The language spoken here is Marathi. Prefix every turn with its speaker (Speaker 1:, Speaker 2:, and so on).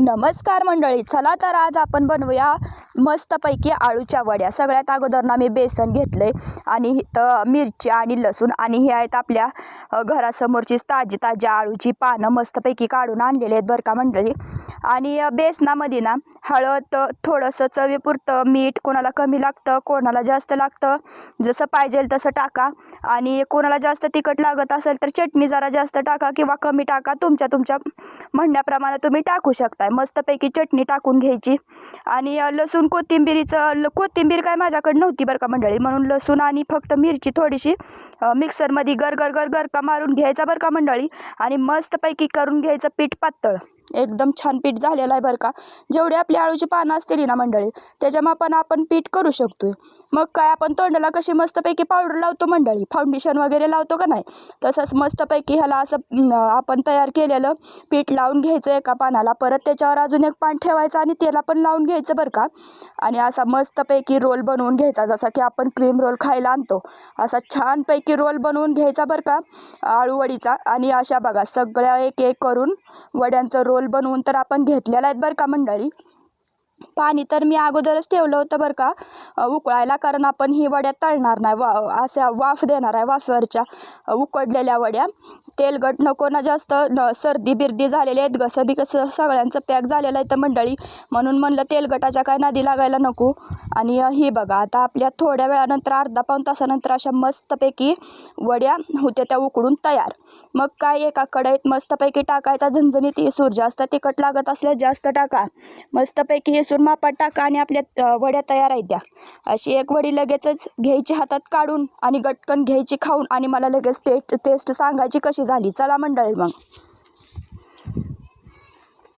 Speaker 1: नमस्कार मंडळी, चला तर आज आपण बनवूया मस्तपैकी आळूच्या वड्या। सगळ्यात अगोदर ना मी बेसन घेतले आणि इथं मिरची आणि लसूण आणि हे आहेत आपल्या घरासमोरची ताजी आळूची पानं मस्तपैकी काढून आणलेले आहेत बरं का मंडळी। आणि बेसनामध्ये ना हळद, थोडंसं चवीपुरतं मीठ, कोणाला कमी लागतं कोणाला जास्त लागतं, जसं पाहिजे तसं टाका। आणि कोणाला जास्त तिखट लागत असेल तर चटणी जरा जास्त टाका किंवा कमी टाका, तुमच्या म्हणण्याप्रमाणे तुम्ही टाकू शकता। मस्तपैकी चटणी टाकून घ्यायची आणि लसूण कोथिंबीर काय माझ्याकडे नव्हती बरं का मंडळी, म्हणून लसूण आणि फक्त मिरची थोडीशी मिक्सरमध्ये गर का मारून घ्यायचा बरं का मंडळी। आणि मस्तपैकी करून घ्यायचं पीठ पातळ, एकदम छान पीठ झालेलं आहे बरं का। जेवढी आपली आळूची पानं असतील ना मंडळी त्याच्या मापानं आपण पीठ करू शकतोय। मग काय आपण तोंडाला कशी मस्तपैकी पावडर लावतो मंडळी, फाउंडेशन वगैरे लावतो का नाही, तसंच मस्तपैकी ह्याला असं आपण तयार केलेलं पीठ लावून घ्यायचं एका पानाला, परत त्याच्यावर अजून एक पान ठेवायचं आणि त्याला पण लावून घ्यायचं बरं का। आणि असा मस्तपैकी रोल बनवून घ्यायचा, जसा की आपण क्रीम रोल खायला आणतो असा छानपैकी रोल बनवून घ्यायचा बरं का आळूवडीचा। आणि अशा बघा सगळ्या एक एक करून वड्यांचं रोल बनवून तर आपण घेतलेला आहेत बरं का मंडळी। पाणी तर मी अगोदरच ठेवलं होतं बरं का उकळायला, कारण आपण ही वड्या तळणार नाही, अशा वाफ देणार आहे, वाफेवरच्या उकडलेल्या वड्या। तेलकट नको ना जास्त, सर्दी बिर्दी झालेली आहेत, कसं सगळ्यांचं पॅक झालेलं आहे तर मंडळी, म्हणून म्हणलं तेलकटाच्या काय नादी लागायला नको। आणि ही बघा आता आपल्या थोड्या वेळानंतर अर्धा पाऊण तासानंतर अशा मस्तपैकी वड्या होत्या त्या उकडून तयार। मग काय एका कढईत मस्तपैकी टाकायचा झणझणीत इसूर, जास्त तिखट लागत असल्यास जास्त टाका, मस्तपैकी इसूर मापात टाका आणि आपल्या वड्या तयार आहेत त्या। अशी एक वडी लगेचच घ्यायची हातात काढून आणि गटकन घ्यायची खाऊन आणि मला लगेच टेस्ट सांगायची कशी झाली। चला मंडळी मग।